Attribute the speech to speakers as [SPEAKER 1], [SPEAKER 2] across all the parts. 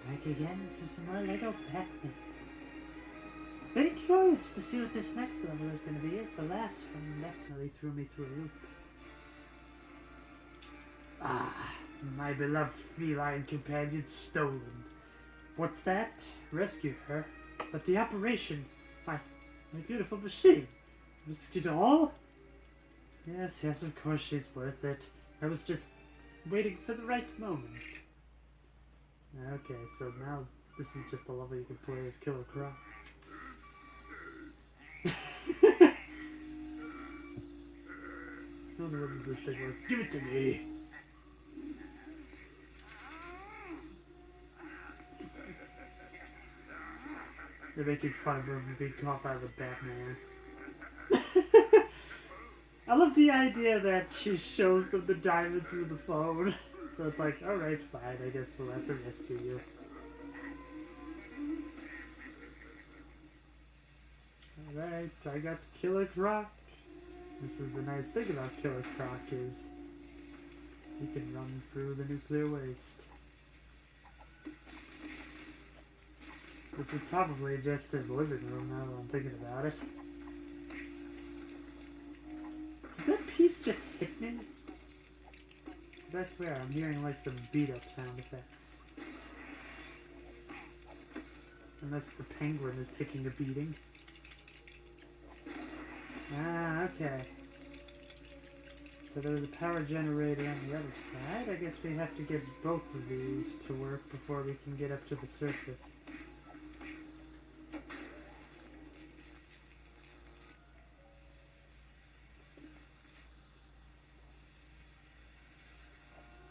[SPEAKER 1] Back again for some more Lego Batman. Very curious to see what this next level is going to be, as the last one definitely threw me through a loop. Ah, my beloved feline companion stolen. What's that? Rescue her? But the operation, my beautiful machine. Risk it all? Yes, of course she's worth it. I was just waiting for the right moment. Okay, so now this is just a level you can play as Killer Croc. What does this thing work? Give it to me! They're making fun of her for being caught by the Batman. I love the idea that she shows them the diamond through the phone. So it's like, alright, fine, I guess we'll have to rescue you. Alright, I got Killer Croc. This is the nice thing about Killer Croc is he can run through the nuclear waste. This is probably just his living room now that I'm thinking about it. Did that piece just hit me? Because I swear I'm hearing like some beat-up sound effects. Unless the penguin is taking a beating. Ah, okay. So there's a power generator on the other side. I guess we have to get both of these to work before we can get up to the surface.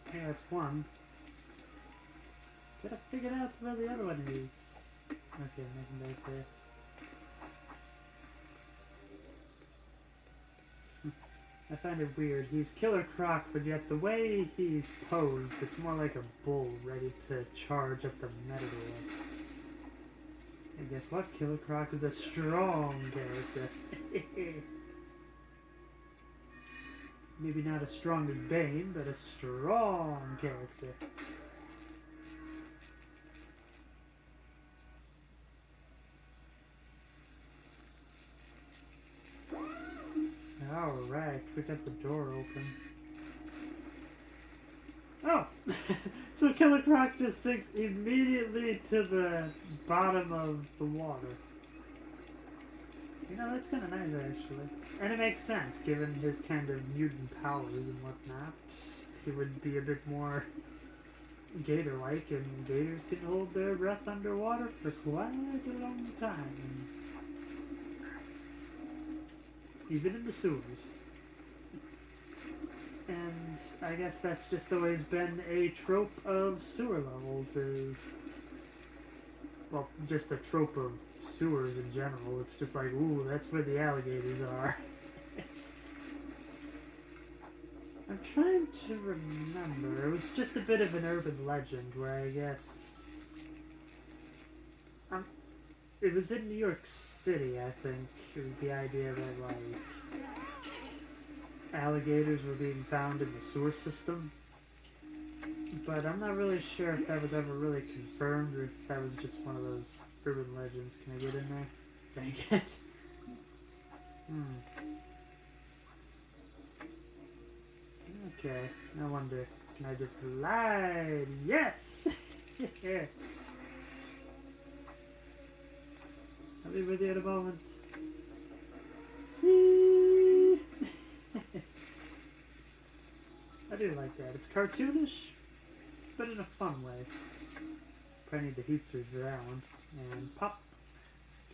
[SPEAKER 1] Okay, that's one. Gotta figure out where the other one is. Okay, nothing back there. I find it weird. He's Killer Croc, but yet the way he's posed, it's more like a bull ready to charge at the Matador. And guess what? Killer Croc is a strong character. Maybe not as strong as Bane, but a strong character. Alright, we got the door open. Oh! So Killer Croc just sinks immediately to the bottom of the water. You know, that's kind of nice, actually. And it makes sense, given his kind of mutant powers and whatnot. He would be a bit more gator-like, and gators can hold their breath underwater for quite a long time. Even in the sewers. And I guess that's just always been a trope of sewer levels is... Well, just a trope of sewers in general. It's just like, ooh, that's where the alligators are. I'm trying to remember. It was just a bit of an urban legend where I guess... it was in New York City, I think. It was the idea that, like, alligators were being found in the sewer system. But I'm not really sure if that was ever really confirmed or if that was just one of those urban legends. Can I get in there? Dang it. Okay, no wonder. Can I just glide? Yes! Yeah. I'll be with you in a moment. I do like that. It's cartoonish, but in a fun way. Probably need the heat suit for that one. And pop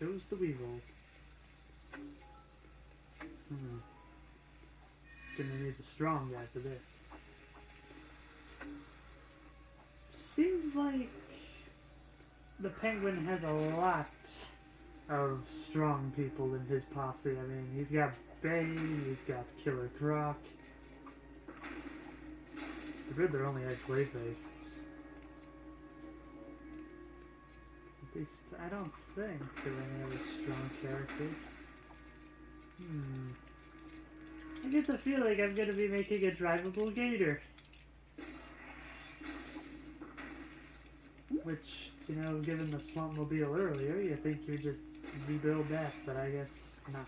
[SPEAKER 1] goes the weasel. Gonna need the strong guy for this. Seems like the Penguin has a lot of strong people in his posse. I mean, he's got Bane, he's got Killer Croc. The Riddler only had Clayface. At least, I don't think there are any other strong characters. I get the feeling I'm going to be making a drivable gator. Which, you know, given the Swampmobile earlier, you think you would just rebuild that, but I guess not.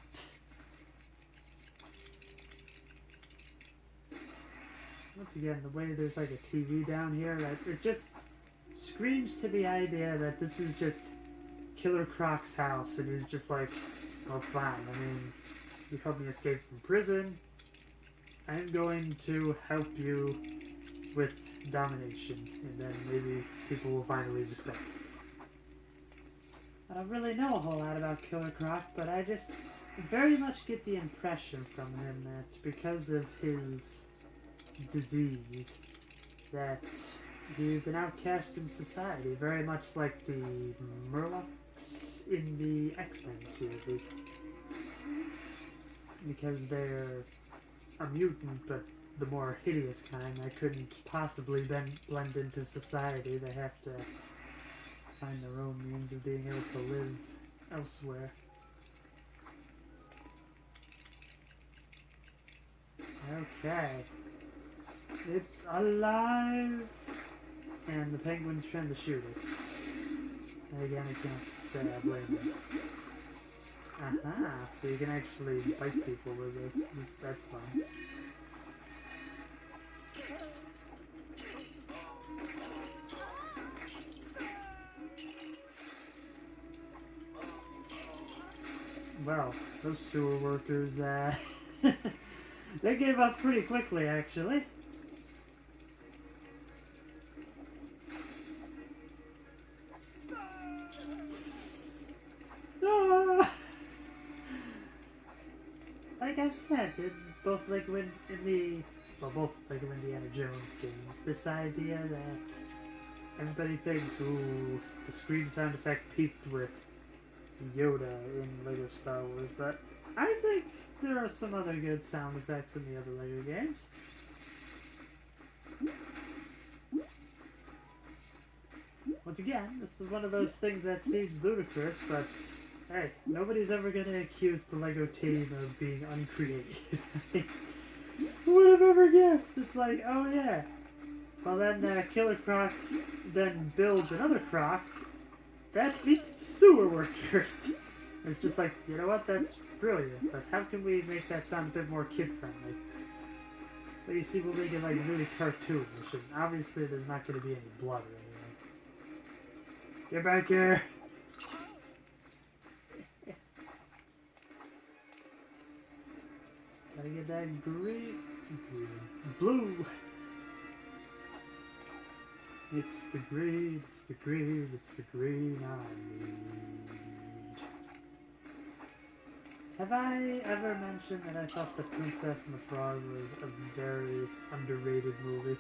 [SPEAKER 1] Once again, the way there's like a TV down here, it just screams to the idea that this is just Killer Croc's house, and he's just like, well, fine, I mean, you helped me escape from prison, I'm going to help you with domination, and then maybe people will finally respect you. I don't really know a whole lot about Killer Croc, but I just very much get the impression from him that because of his disease, that he's an outcast in society, very much like the Murlocs in the X-Men series. Because they're a mutant, but the more hideous kind that couldn't possibly blend into society. They have to find their own means of being able to live elsewhere. Okay. It's alive! And the penguin's trying to shoot it. And again, I can't say I blame him. Aha! So you can actually bite people with this. That's fun. Well, those sewer workers, they gave up pretty quickly, actually. Ah! Like I've said, both Lego in the, well, both Lego Indiana Jones games, this idea that everybody thinks, ooh, the scream sound effect peaked with Yoda in Lego Star Wars, but I think there are some other good sound effects in the other Lego games. Once again, this is one of those things that seems ludicrous, but hey, nobody's ever going to accuse the Lego team of being uncreative. Who would have ever guessed? It's like, oh yeah. Well then, Killer Croc then builds another Croc that eats the sewer workers. It's just like, you know what, that's brilliant, but how can we make that sound a bit more kid-friendly? Well, you see, we'll make it like really cartoonish, and obviously there's not going to be any blood or anything. Get back here! Gotta get that blue! It's the green, it's the green, it's the green I need. Have I ever mentioned that I thought The Princess and the Frog was a very underrated movie?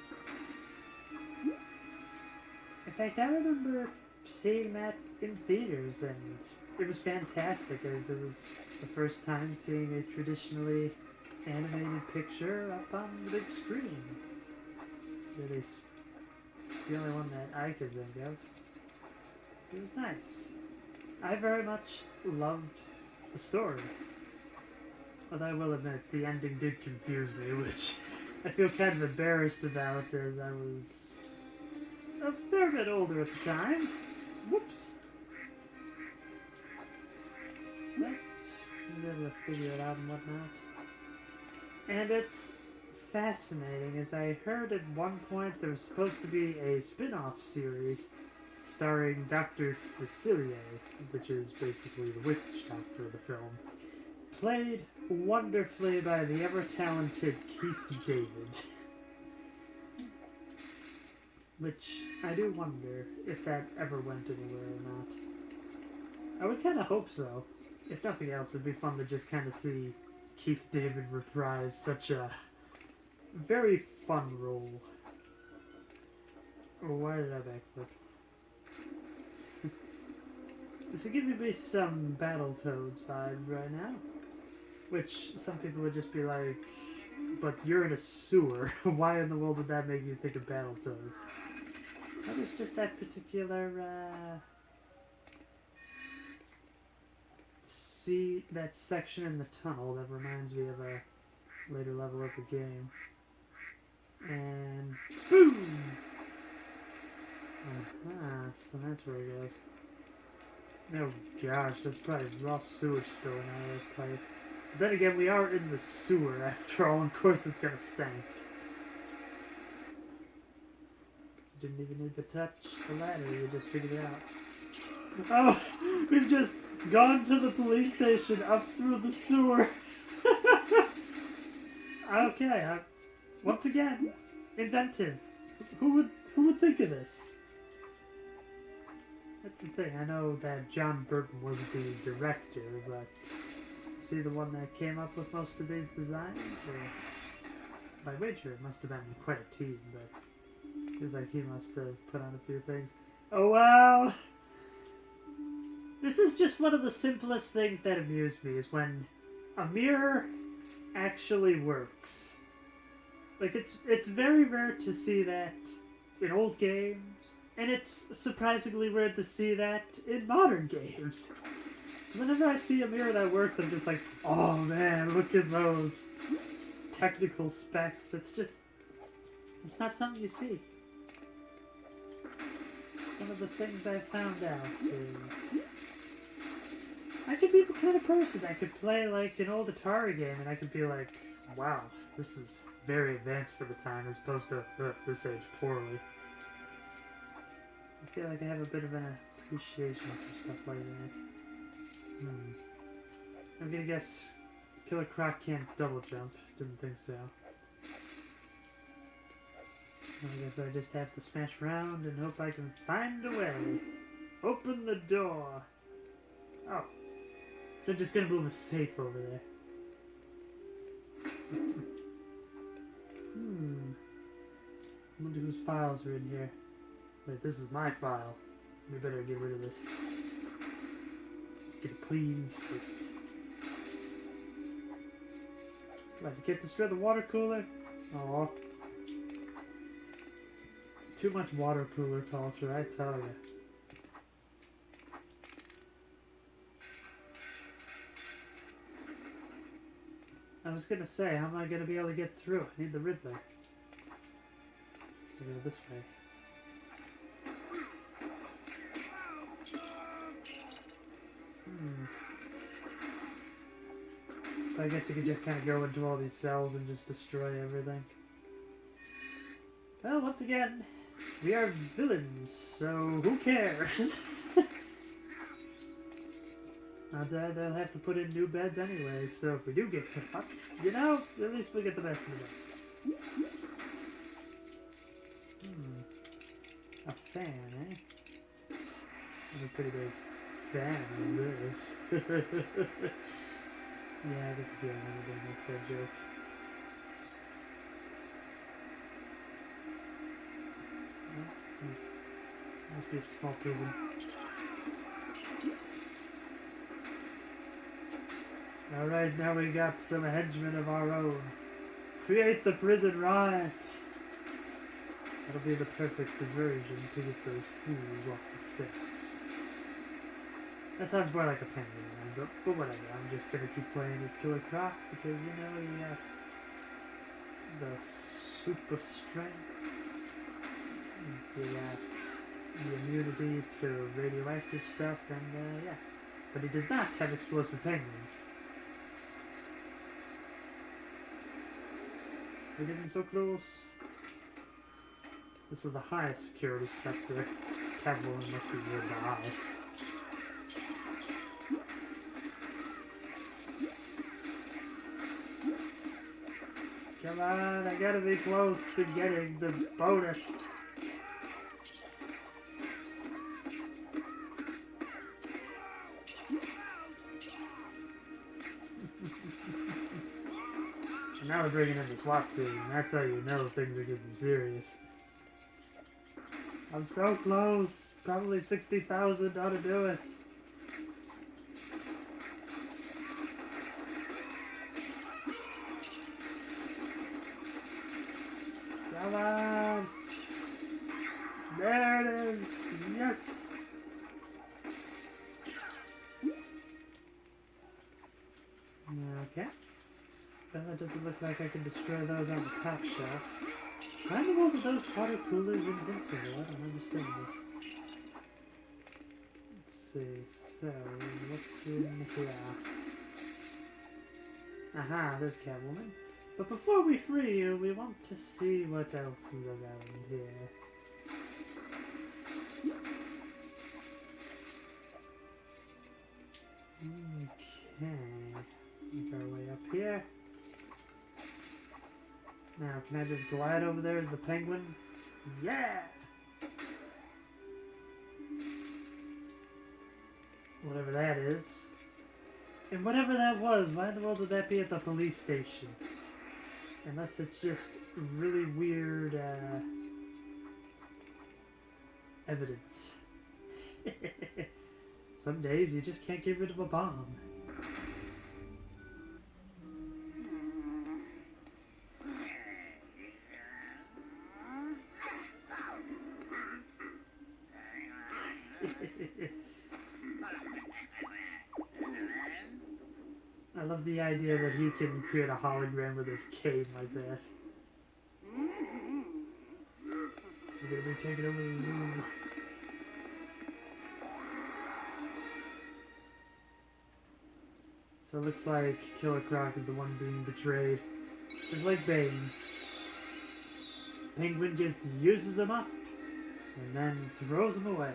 [SPEAKER 1] In fact, I remember seeing that in theaters, and it was fantastic, as it was the first time seeing a traditionally animated picture up on the big screen. Really, the only one that I could think of. It was nice. I very much loved the story. Although I will admit, the ending did confuse me, which I feel kind of embarrassed about, as I was a fair bit older at the time. Whoops. But I'll be able to figure it out and whatnot. And it's fascinating, as I heard at one point there was supposed to be a spin-off series starring Dr. Facilier, which is basically the witch doctor of the film, played wonderfully by the ever-talented Keith David. Which I do wonder if that ever went anywhere or not. I would kind of hope so. If nothing else, it'd be fun to just kind of see Keith David reprise such a very fun role. Oh, why did I backflip? This is giving me some Battletoads vibe right now. Which some people would just be like, but you're in a sewer. Why in the world would that make you think of Battletoads? That was just that particular, see that section in the tunnel that reminds me of a later level of the game. And boom! So that's where it goes. Oh gosh, that's probably raw sewage spilling out of that pipe. But then again, we are in the sewer after all. Of course it's gonna stink. Didn't even need to touch the ladder, you just figured it out. Oh, we've just gone to the police station up through the sewer. Okay, once again, inventive. Who would think of this? That's the thing. I know that John Burton was the director, but is he the one that came up with most of these designs? Or by wager, it must have been quite a team, but feels like he must have put on a few things. Oh wow! This is just one of the simplest things that amuse me, is when a mirror actually works. Like, it's very rare to see that in old games, and it's surprisingly rare to see that in modern games. So whenever I see a mirror that works, I'm just like, oh man, look at those technical specs. It's not something you see. One of the things I found out is I could be the kind of person that could play like an old Atari game and I could be like, wow, this is very advanced for the time as opposed to this age poorly. I feel like I have a bit of an appreciation for stuff like that. I'm gonna guess Killer Croc can't double jump. Didn't think so. I guess I just have to smash around and hope I can find a way. Open the door. Oh. So I'm just gonna move a safe over there. I wonder whose files are in here. Wait, this is my file. We better get rid of this. Get a clean slate. Come on, you can't destroy the water cooler? Aww. Too much water cooler culture, I tell you. I was gonna say, how am I gonna be able to get through? I need the Riddler. Let's go this way. So I guess you could just kind of go into all these cells and just destroy everything. Well, once again, we are villains, so who cares? Odds are they'll have to put in new beds anyway, so if we do get caught, you know, at least we get the best of the best. A fan, eh? And a pretty big fan of this. Yeah, I get the feeling everybody makes that joke. Must be a small prison. Alright, now we got some henchmen of our own. Create the prison riot! That'll be the perfect diversion to get those fools off the set. That sounds more like a penguin, but whatever. I'm just gonna keep playing as Killer Croc because, you know, you got the super strength. You got the immunity to radioactive stuff, and yeah. But he does not have explosive penguins. We're getting so close. This is the highest security sector. Catwoman must be nearby. Come on, I gotta be close to getting the bonus. And now they're bringing in the SWAT team. That's how you know things are getting serious. I'm so close. Probably 60,000 ought to do it. Come on. There it is. Yes. Okay. Well, it doesn't look like I can destroy those on the top shelf. Why in the world are those water coolers invincible? I don't understand it. Let's see, so, what's in here? Aha, there's Catwoman. But before we free you, we want to see what else is around here. Okay, make our way up here. Now, can I just glide over there as the penguin? Yeah! Whatever that is. And whatever that was, why in the world would that be at the police station? Unless it's just really weird, evidence. Some days you just can't get rid of a bomb. I love the idea that he can create a hologram with his cane like that. We're gonna be taking over the zoo. So it looks like Killer Croc is the one being betrayed. Just like Bane. Penguin just uses him up and then throws him away.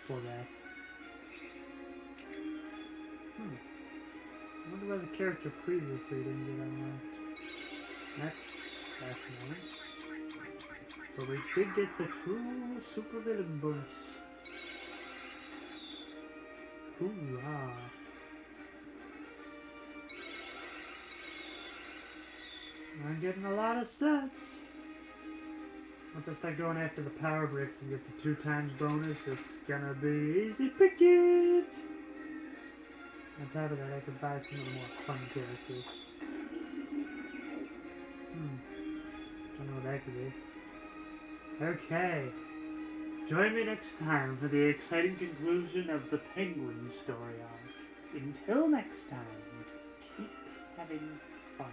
[SPEAKER 1] Poor guy. I wonder why the character previously didn't get unlocked. That's fascinating. But we did get the true super villain bonus. Hoorah! I'm getting a lot of stats. Once I start going after the power bricks and get the 2 times bonus, it's gonna be easy pickings! On top of that, I could buy some of the more fun characters. Don't know what that could be. Okay. Join me next time for the exciting conclusion of the Penguin story arc. Until next time, keep having fun.